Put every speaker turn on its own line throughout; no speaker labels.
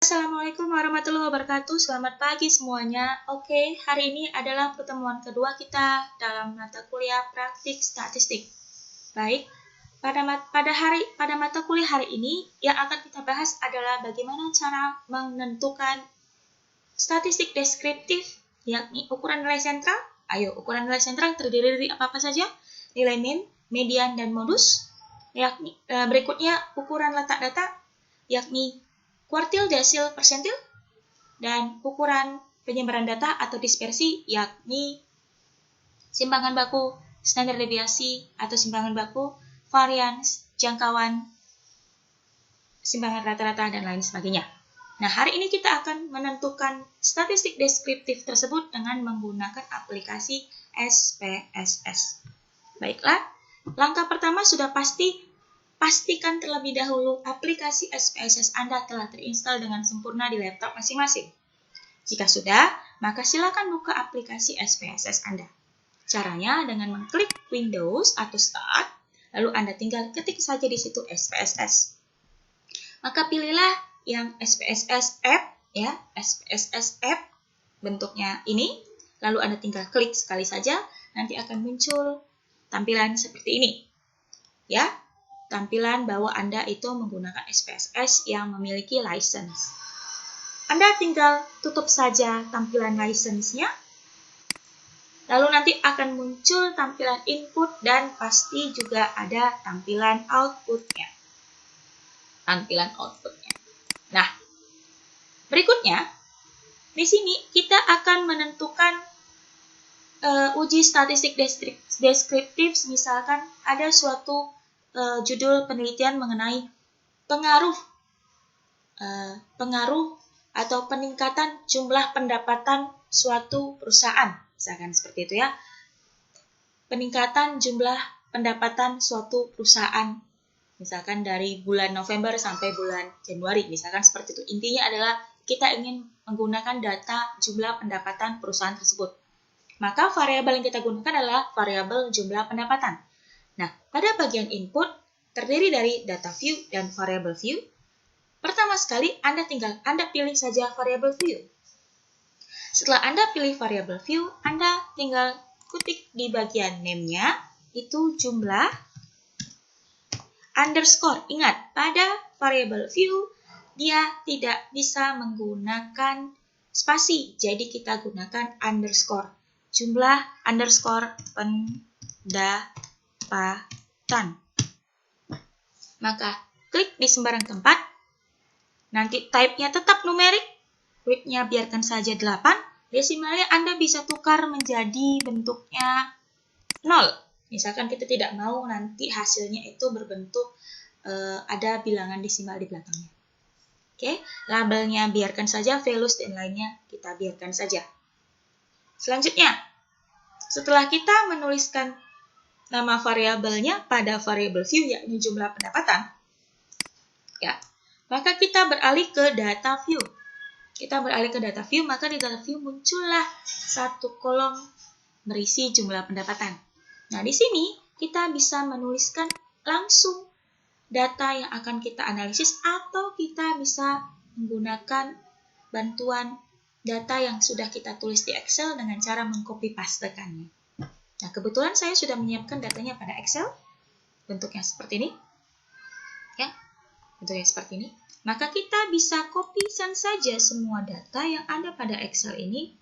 Assalamualaikum warahmatullahi wabarakatuh. Selamat pagi semuanya. Oke, hari ini adalah pertemuan kedua kita dalam mata kuliah praktik statistik. Baik, pada mata kuliah hari ini yang akan kita bahas adalah bagaimana cara menentukan statistik deskriptif, yakni ukuran nilai sentral. Ukuran nilai sentral terdiri dari apa saja? Nilai min, median, dan modus. Berikutnya ukuran letak data, yakni kuartil, desil, persentil, dan ukuran penyebaran data atau dispersi, yakni simpangan baku, standar deviasi atau simpangan baku, varians, jangkauan, simpangan rata-rata, dan lain sebagainya. Nah, hari ini kita akan menentukan statistik deskriptif tersebut dengan menggunakan aplikasi SPSS. Baiklah, langkah pertama sudah pastikan terlebih dahulu aplikasi SPSS Anda telah terinstall dengan sempurna di laptop masing-masing. Jika sudah, maka silakan buka aplikasi SPSS Anda. Caranya dengan mengklik Windows atau Start, lalu Anda tinggal ketik saja di situ SPSS. Maka pilihlah yang SPSS App, SPSS App bentuknya ini, lalu Anda tinggal klik sekali saja, nanti akan muncul tampilan seperti ini. Tampilan bahwa Anda itu menggunakan SPSS yang memiliki license. Anda tinggal tutup saja tampilan license-nya, lalu nanti akan muncul tampilan input dan pasti juga ada tampilan output-nya. Nah, berikutnya, di sini kita akan menentukan uji statistik deskriptif, misalkan ada suatu judul penelitian mengenai pengaruh atau peningkatan jumlah pendapatan suatu perusahaan, misalkan seperti itu ya. Peningkatan jumlah pendapatan suatu perusahaan, misalkan dari bulan November sampai bulan Januari, misalkan seperti itu. Intinya adalah kita ingin menggunakan data jumlah pendapatan perusahaan tersebut. Maka variabel yang kita gunakan adalah variabel jumlah pendapatan. Nah, pada bagian input terdiri dari data view dan variable view. Pertama sekali, Anda pilih saja variable view. Setelah Anda pilih variable view, Anda tinggal ketik di bagian name-nya, itu jumlah underscore. Ingat, pada variable view, dia tidak bisa menggunakan spasi, jadi kita gunakan underscore. Jumlah underscore pendapatan. Maka klik di sembarang tempat. Nanti type-nya tetap numerik. Width-nya biarkan saja 8. Desimalnya Anda bisa tukar menjadi bentuknya 0. Misalkan kita tidak mau nanti hasilnya itu berbentuk ada bilangan desimal di belakangnya. Oke, labelnya biarkan saja, values dan lainnya kita biarkan saja. Selanjutnya, setelah kita menuliskan nama variabelnya pada variable view, yakni jumlah pendapatan, maka kita beralih ke data view. Maka di data view muncullah satu kolom berisi jumlah pendapatan. Nah, di sini kita bisa menuliskan langsung data yang akan kita analisis, atau kita bisa menggunakan bantuan data yang sudah kita tulis di Excel dengan cara mengcopy pastekannya. Nah, kebetulan saya sudah menyiapkan datanya pada Excel. Bentuknya seperti ini. Bentuknya seperti ini. Maka kita bisa copy-kan saja semua data yang ada pada Excel ini.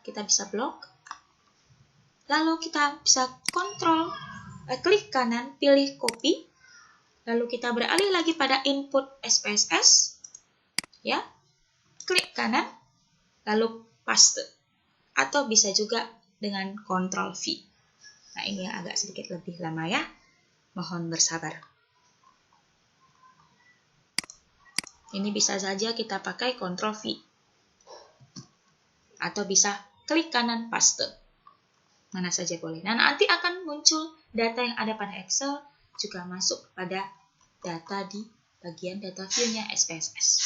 Kita bisa blok. Lalu kita bisa klik kanan, pilih copy. Lalu kita beralih lagi pada input SPSS. Klik kanan, lalu paste. Atau bisa juga dengan Ctrl V. Nah, ini yang agak sedikit lebih lama ya. Mohon bersabar. Ini bisa saja kita pakai Ctrl V. Atau bisa klik kanan paste. Mana saja boleh. Nah, nanti akan muncul data yang ada pada Excel juga masuk pada data di bagian data view-nya SPSS.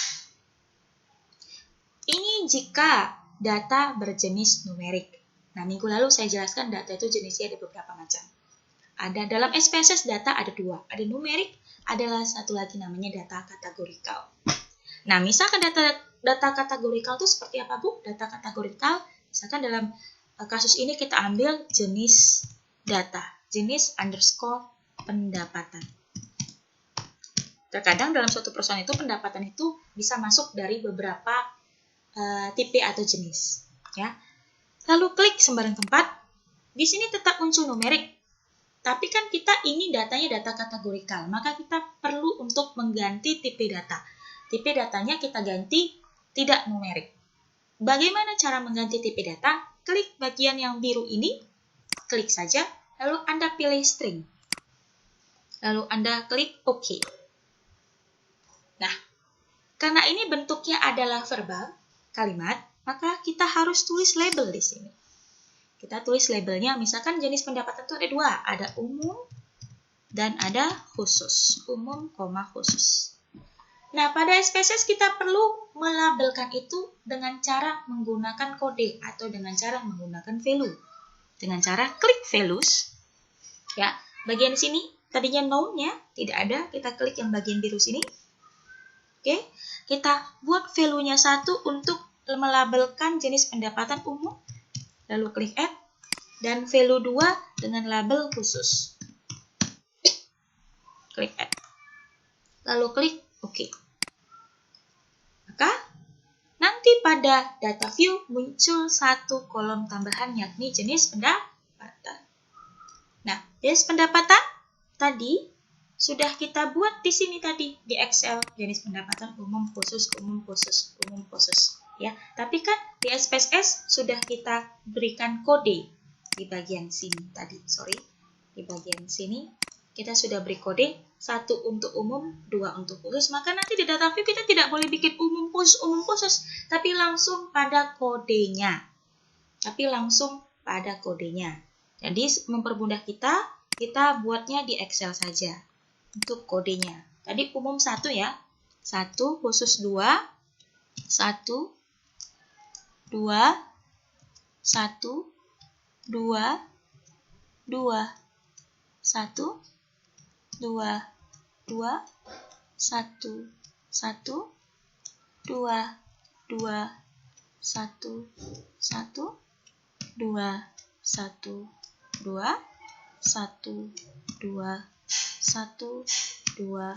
Ini jika data berjenis numerik. Nah, minggu lalu saya jelaskan data itu jenisnya ada beberapa macam. Ada dalam SPSS data ada 2. Ada numerik, adalah satu lagi namanya data kategorikal. Nah, misalkan data kategorikal itu seperti apa, Bu? Data kategorikal, misalkan dalam kasus ini kita ambil jenis data, jenis underscore pendapatan. Terkadang dalam suatu perusahaan itu pendapatan itu bisa masuk dari beberapa tipe atau jenis, ya. Lalu klik sembarang tempat, di sini tetap muncul numerik. Tapi kan kita ini datanya data kategorikal, maka kita perlu untuk mengganti tipe data. Tipe datanya kita ganti tidak numerik. Bagaimana cara mengganti tipe data? Klik bagian yang biru ini, klik saja, lalu Anda pilih string. Lalu Anda klik OK. Nah, karena ini bentuknya adalah verbal, kalimat, maka kita harus tulis label di sini. Kita tulis labelnya, misalkan jenis pendapatan itu ada dua, ada umum dan ada khusus. Umum, khusus. Nah, pada SPSS kita perlu melabelkan itu dengan cara menggunakan kode atau dengan cara menggunakan value. Dengan cara klik values, ya, bagian sini tadinya noun-nya tidak ada, kita klik yang bagian biru sini. Oke, kita buat value-nya 1 untuk melabelkan jenis pendapatan umum, lalu klik add, dan value 2 dengan label khusus. Klik add, lalu klik OK. Maka nanti pada data view muncul satu kolom tambahan yakni jenis pendapatan. Nah, jenis pendapatan tadi sudah kita buat di sini tadi di Excel, jenis pendapatan umum khusus, umum khusus, umum khusus, ya. Tapi kan di SPSS sudah kita berikan kode di bagian sini tadi, di bagian sini kita sudah beri kode 1 untuk umum, 2 untuk khusus, maka nanti di data view kita tidak boleh bikin umum khusus, tapi langsung pada kodenya. Jadi mempermudah kita buatnya di Excel saja untuk kodenya. Tadi umum 1 ya, 1 khusus 2, 1, 2, 1, 2, 2, 1, 2, 2, 1, 1, 2, 2, 1, 1, 2, 1, 2, 1, 2, 1, 2,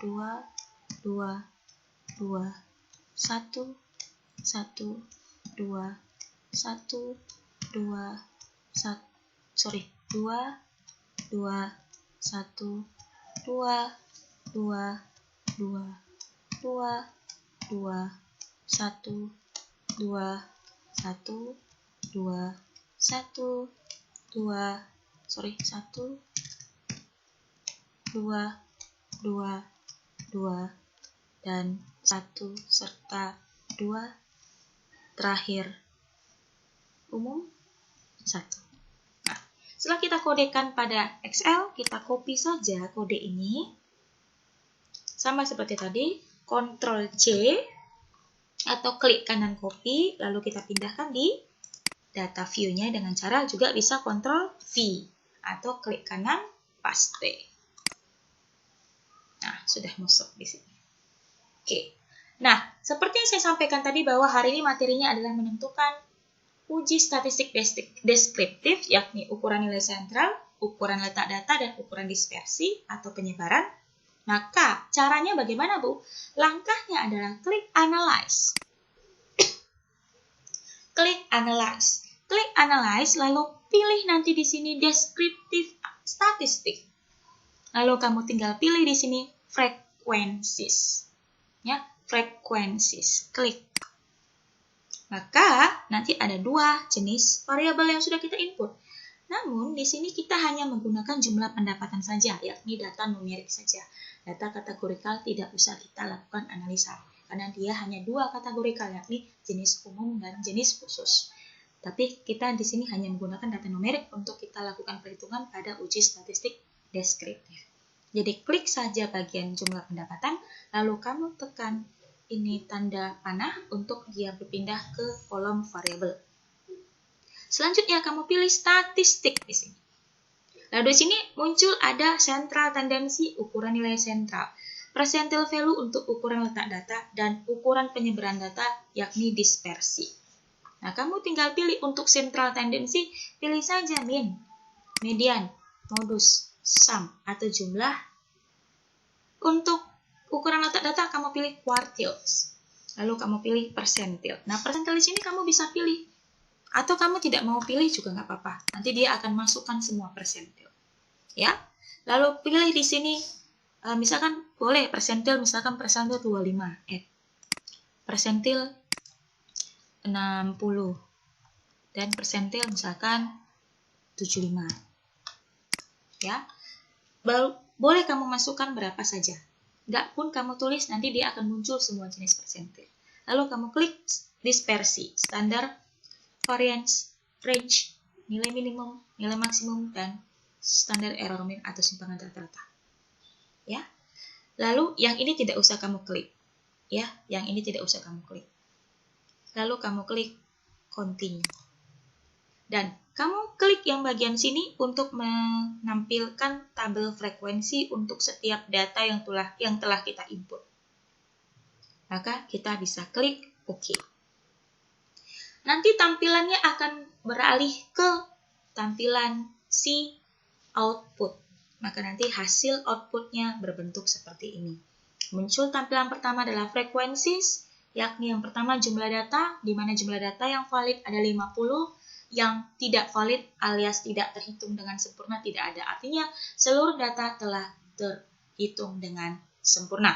2, 2, 2, 1, 1, 2, 1, 2, 2, 2, 1, 2, 2, 2, 2, 2, 1, 2, 1, 2, 1, 2, 2, 2, 2, dan 1 serta 2 terakhir umum 1. Nah, setelah kita kodekan pada Excel, kita copy saja kode ini. Sama seperti tadi, Ctrl C atau klik kanan copy, lalu kita pindahkan di data view-nya dengan cara juga bisa Ctrl V atau klik kanan paste. Nah, sudah masuk di sini. Oke. Nah, seperti yang saya sampaikan tadi bahwa hari ini materinya adalah menentukan uji statistik deskriptif, yakni ukuran nilai sentral, ukuran letak data, dan ukuran dispersi atau penyebaran. Maka, caranya bagaimana, Bu? Langkahnya adalah klik Analyze. Klik Analyze. Klik Analyze, lalu pilih nanti di sini Descriptive Statistik. Lalu kamu tinggal pilih di sini Frequencies. Ya, Frequencies. Klik. Maka nanti ada 2 jenis variabel yang sudah kita input. Namun di sini kita hanya menggunakan jumlah pendapatan saja, yakni data numerik saja. Data kategorikal tidak usah kita lakukan analisa, karena dia hanya 2 kategorikal, yakni jenis umum dan jenis khusus. Tapi kita di sini hanya menggunakan data numerik untuk kita lakukan perhitungan pada uji statistik deskriptif. Jadi klik saja bagian jumlah pendapatan, lalu kamu tekan ini tanda panah untuk dia berpindah ke kolom variabel. Selanjutnya kamu pilih statistik di sini. Lalu di sini muncul ada sentral tendensi ukuran nilai sentral. percentile value untuk ukuran letak data, dan ukuran penyebaran data yakni dispersi. Nah, kamu tinggal pilih untuk central tendency, pilih saja mean, median, modus, sum, atau jumlah. Untuk ukuran letak data, kamu pilih quartiles. Lalu kamu pilih percentile. Nah, percentile di sini kamu bisa pilih. Atau kamu tidak mau pilih juga nggak apa-apa. Nanti dia akan masukkan semua percentile. Ya. Lalu pilih di sini, misalkan boleh percentile, misalkan percentile 25. Percentile 60. Dan percentile misalkan 75. Ya. Boleh kamu masukkan berapa saja. Nggak pun kamu tulis, nanti dia akan muncul semua jenis percentile. Lalu kamu klik dispersi, standar, variance, range, nilai minimum, nilai maksimum, dan standar error mean atau simpangan rata-rata. Ya. Lalu yang ini tidak usah kamu klik. Ya, yang ini tidak usah kamu klik. Lalu kamu klik continue. Dan kamu klik yang bagian sini untuk menampilkan tabel frekuensi untuk setiap data yang telah kita input. Maka kita bisa klik OK. Nanti tampilannya akan beralih ke tampilan si output. Maka nanti hasil outputnya berbentuk seperti ini. Muncul tampilan pertama adalah frequencies, yakni yang pertama jumlah data, di mana jumlah data yang valid ada 50, yang tidak valid alias tidak terhitung dengan sempurna tidak ada. Artinya seluruh data telah terhitung dengan sempurna.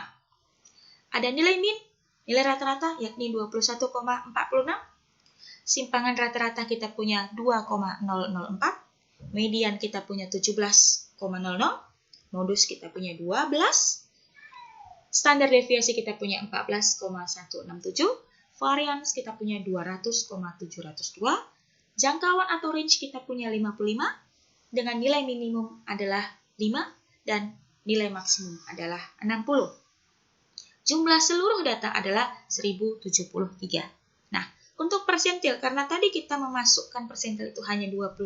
Ada nilai mean, nilai rata-rata yakni 21,46. Simpangan rata-rata kita punya 2,004. Median kita punya 17,00. Modus kita punya 12. Standar deviasi kita punya 14,167. Variance kita punya 200,702. Jangkauan atau range kita punya 55. Dengan nilai minimum adalah 5 dan nilai maksimum adalah 60. Jumlah seluruh data adalah 1073. Nah, untuk persentil, karena tadi kita memasukkan persentil itu hanya 25,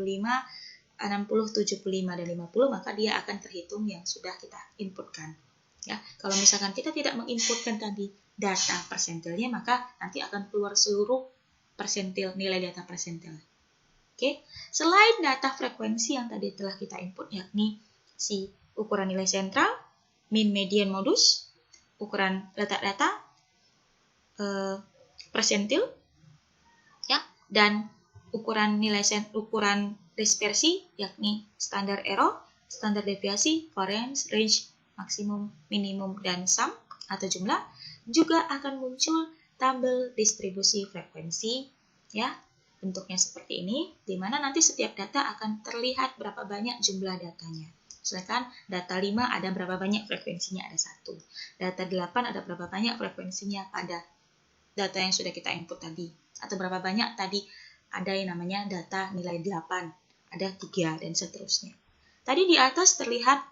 60, 75, dan 50, maka dia akan terhitung yang sudah kita inputkan. Ya, kalau misalkan kita tidak menginputkan tadi data persentilnya, maka nanti akan keluar seluruh persentil, nilai data persentil. Oke, selain data frekuensi yang tadi telah kita input, yakni si ukuran nilai sentral, mean, median, modus, ukuran letak data, persentil, ya, dan ukuran dispersi, yakni standar error, standar deviasi, variance, range, maksimum, minimum, dan sum atau jumlah, juga akan muncul tabel distribusi frekuensi, ya, bentuknya seperti ini, di mana nanti setiap data akan terlihat berapa banyak jumlah datanya. Misalkan data 5 ada berapa banyak frekuensinya, ada 1. Data 8 ada berapa banyak frekuensinya pada data yang sudah kita input tadi. Atau berapa banyak tadi ada yang namanya data nilai 8, ada 3, dan seterusnya. Tadi di atas terlihat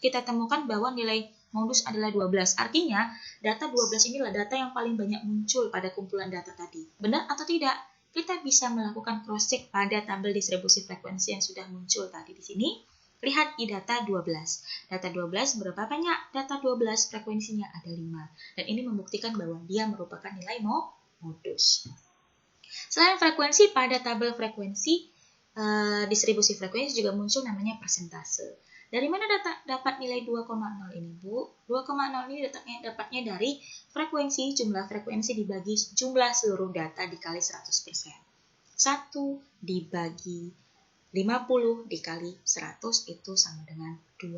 kita temukan bahwa nilai modus adalah 12. Artinya, data 12 inilah data yang paling banyak muncul pada kumpulan data tadi. Benar atau tidak? Kita bisa melakukan cross-check pada tabel distribusi frekuensi yang sudah muncul tadi di sini. Lihat di data 12. Data 12 berapa banyak? Data 12 frekuensinya ada 5. Dan ini membuktikan bahwa dia merupakan nilai modus. Selain frekuensi, pada tabel frekuensi, distribusi frekuensi juga muncul namanya persentase. Dari mana dapat nilai 2,0 ini, Bu? 2,0 ini dapatnya dari frekuensi, jumlah frekuensi dibagi jumlah seluruh data dikali 100%. 1 dibagi 50 dikali 100 itu sama dengan 2%.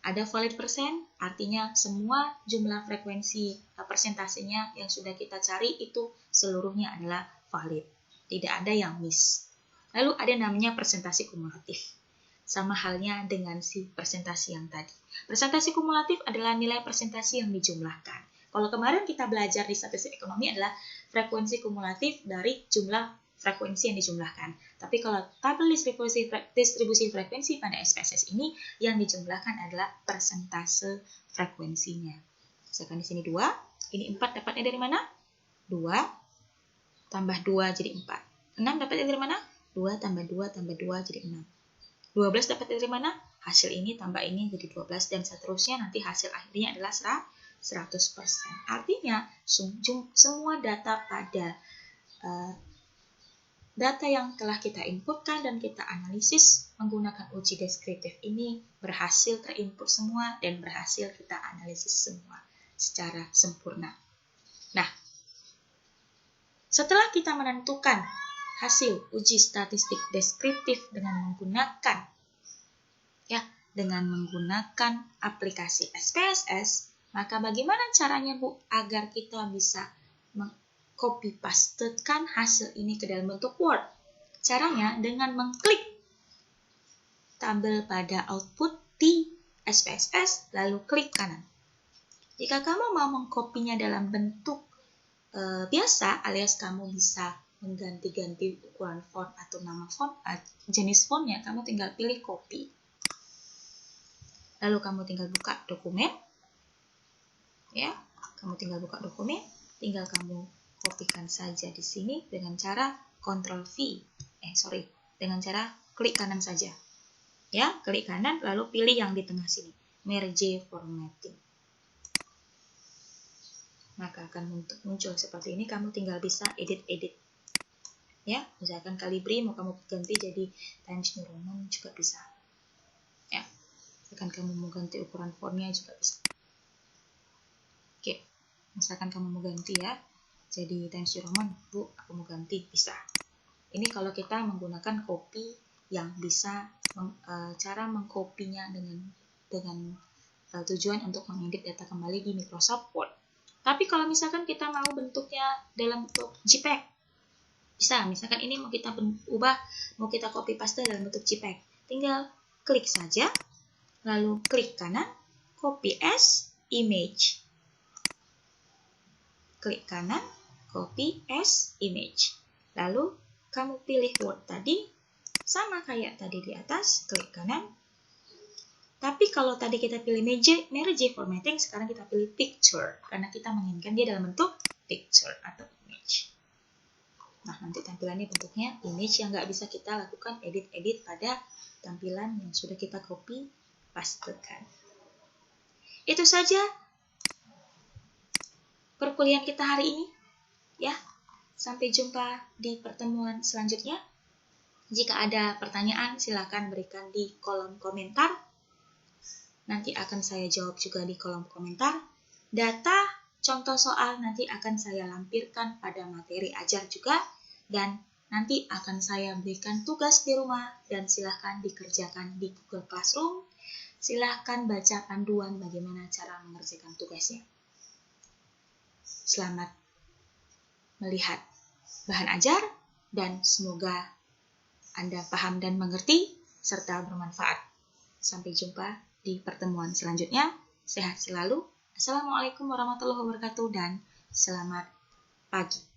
Ada valid persen, artinya semua jumlah frekuensi persentasenya yang sudah kita cari itu seluruhnya adalah valid. Tidak ada yang miss. Lalu ada namanya persentase kumulatif. Sama halnya dengan si persentase yang tadi. Persentase kumulatif adalah nilai persentase yang dijumlahkan. Kalau kemarin kita belajar di statistik ekonomi adalah frekuensi kumulatif dari jumlah frekuensi yang dijumlahkan. Tapi kalau tabel distribusi frekuensi pada SPSS ini yang dijumlahkan adalah persentase frekuensinya. Misalkan di sini 2, ini 4 dapatnya dari mana? 2 tambah 2 jadi 4. 6 dapatnya dari mana? 2 tambah 2 tambah 2 jadi 6. 12 dapat dari mana? hasil ini tambah ini jadi 12 dan seterusnya, nanti hasil akhirnya adalah 100%. Artinya semua data pada data yang telah kita inputkan dan kita analisis menggunakan uji deskriptif ini berhasil terinput semua dan berhasil kita analisis semua secara sempurna. Nah, setelah kita menentukan hasil uji statistik deskriptif dengan menggunakan aplikasi SPSS, maka bagaimana caranya Bu agar kita bisa copy pastekan hasil ini ke dalam bentuk Word? Caranya dengan mengklik tabel pada output di SPSS lalu klik kanan. Jika kamu mau mengkopinya dalam bentuk biasa alias kamu bisa mengganti-ganti ukuran font atau nama font, jenis fontnya, kamu tinggal pilih copy. Lalu kamu tinggal buka dokumen. Ya, kamu tinggal buka dokumen, tinggal kamu kopikan saja di sini dengan cara dengan cara klik kanan saja. Ya, klik kanan lalu pilih yang di tengah sini, merge formatting. Maka akan muncul seperti ini, kamu tinggal bisa edit. Ya, misalkan Calibri mau kamu ganti jadi Times New Roman juga bisa. Ya, misalkan kamu mau ganti ukuran fontnya juga bisa. Oke, misalkan kamu mau ganti ya, jadi Times New Roman, Bu, aku mau ganti, bisa. Ini kalau kita menggunakan copy yang bisa cara mengkopinya dengan tujuan untuk mengedit data kembali di Microsoft Word. Tapi kalau misalkan kita mau bentuknya dalam bentuk JPEG, bisa. Misalkan ini mau kita ubah, mau kita copy paste dalam bentuk JPEG, tinggal klik saja, lalu klik kanan, copy as image. Klik kanan, copy as image. Lalu kamu pilih Word tadi, sama kayak tadi di atas, klik kanan. Tapi kalau tadi kita pilih merge formatting, sekarang kita pilih picture, karena kita menginginkan dia dalam bentuk picture atau image. Nah, nanti tampilannya bentuknya image yang nggak bisa kita lakukan edit-edit pada tampilan yang sudah kita copy pastekan. Itu saja perkuliahan kita hari ini. Ya, sampai jumpa di pertemuan selanjutnya. Jika ada pertanyaan, silakan berikan di kolom komentar. Nanti akan saya jawab juga di kolom komentar. Data contoh soal nanti akan saya lampirkan pada materi ajar juga. Dan nanti akan saya berikan tugas di rumah dan silahkan dikerjakan di Google Classroom. Silahkan baca panduan bagaimana cara mengerjakan tugasnya. Selamat melihat bahan ajar dan semoga Anda paham dan mengerti serta bermanfaat. Sampai jumpa di pertemuan selanjutnya. Sehat selalu. Assalamualaikum warahmatullahi wabarakatuh dan selamat pagi.